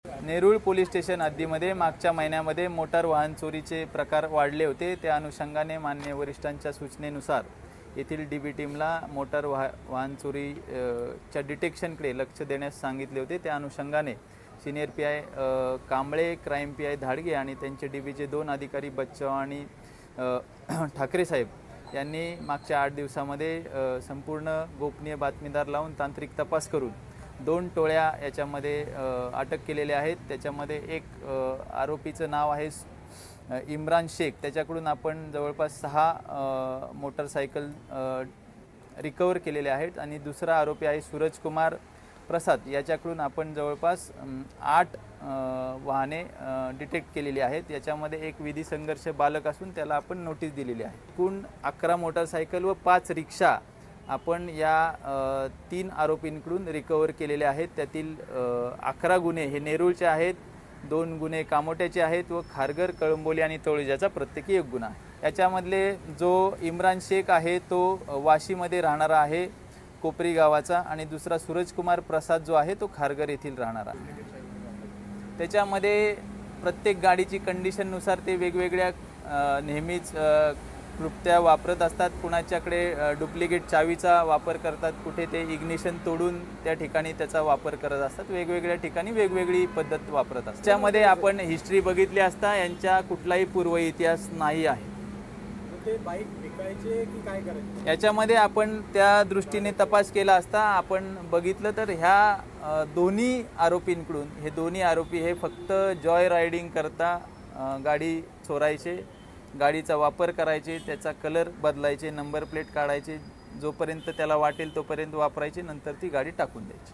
Nerul police station हद्दीमध्ये मागच्या महिन्यामध्ये motor वाहन चोरीचे प्रकार वाढले होते। त्या अनुषंगाने माननीय वरिष्ठांच्या सूचनेनुसार येथील डीबी टीमला मोटार वाहन चोरीच्या डिटेक्शनकडे लक्ष देण्यास सांगितले होते। त्या अनुषंगाने senior PI Kamble, crime PI Dhadge आणि त्यांचे डीबीचे 2 अधिकारी बच्चाव आणि ठाकरे साहेब यांनी मागच्या 8 दिवसामध्ये संपूर्ण गोपनीय बातमीदार लावून तांत्रिक तपास करून 2 टोळ्या याच्यामध्ये अटक केलेले आहेत। त्याच्यामध्ये एक आरोपीचं नाव आहे इम्रान शेख। त्याच्याकडून आपण जवळपास 6 मोटरसायकल रिकवर केलेले आहेत आणि दुसरा आरोपी आहे सूरजकुमार प्रसाद। याच्याकडून आपण जवळपास 8 वाहने डिटेक्ट केलेली आहेत। याच्यामध्ये एक विधी संघर्ष बालक असून त्याला आपण नोटीस दिलेली आहे। एकूण 11 मोटरसायकल व 5 रिक्षा आपण या 3 आरोपींकडून रिकवर केलेले आहेत। त्यातील 11 गुन्हे हे नेरूळचे आहेत, 2 गुन्हे कामोट्याचे आहेत व खारघर, कळंबोली आणि तळोजाचा प्रत्येकी 1 गुन्हा आहे। याच्यामधले जो इम्रान शेख आहे तो वाशीमध्ये राहणारा आहे, कोपरी गावाचा, आणि दुसरा सूरजकुमार प्रसाद जो आहे तो खारघर येथील राहणारा। त्याच्यामध्ये प्रत्येक गाडीची कंडिशननुसार ते वेगवेगळ्या नेहमीच क्लुप्त्या वापरत असतात। कुणाच्याकडे डुप्लिकेट चावीचा वापर करतात, कुठे ते इग्निशन तोडून त्या ठिकाणी त्याचा वापर करत असतात। वेगवेगळ्या ठिकाणी वेगवेगळी पद्धत वापरत असतात। त्यामध्ये आपण हिस्ट्री बघितली असता यांचा कुठलाही पूर्व इतिहास नाही आहे। ते बाईक विकायचे की काय करायचे याच्यामध्ये आपण त्या दृष्टीने तपास केला असता आपण बघितलं तर ह्या दोन्ही आरोपींकडून हे दोन्ही आरोपी हे फक्त जॉय रायडिंग करता गाडी चोरायचे, गाडीचा वापर करायचे, त्याचा कलर बदलायचे, नंबर प्लेट काढायचे, जोपर्यंत त्याला वाटेल तोपर्यंत वापरायचे, नंतर ती गाडी टाकून द्यायची।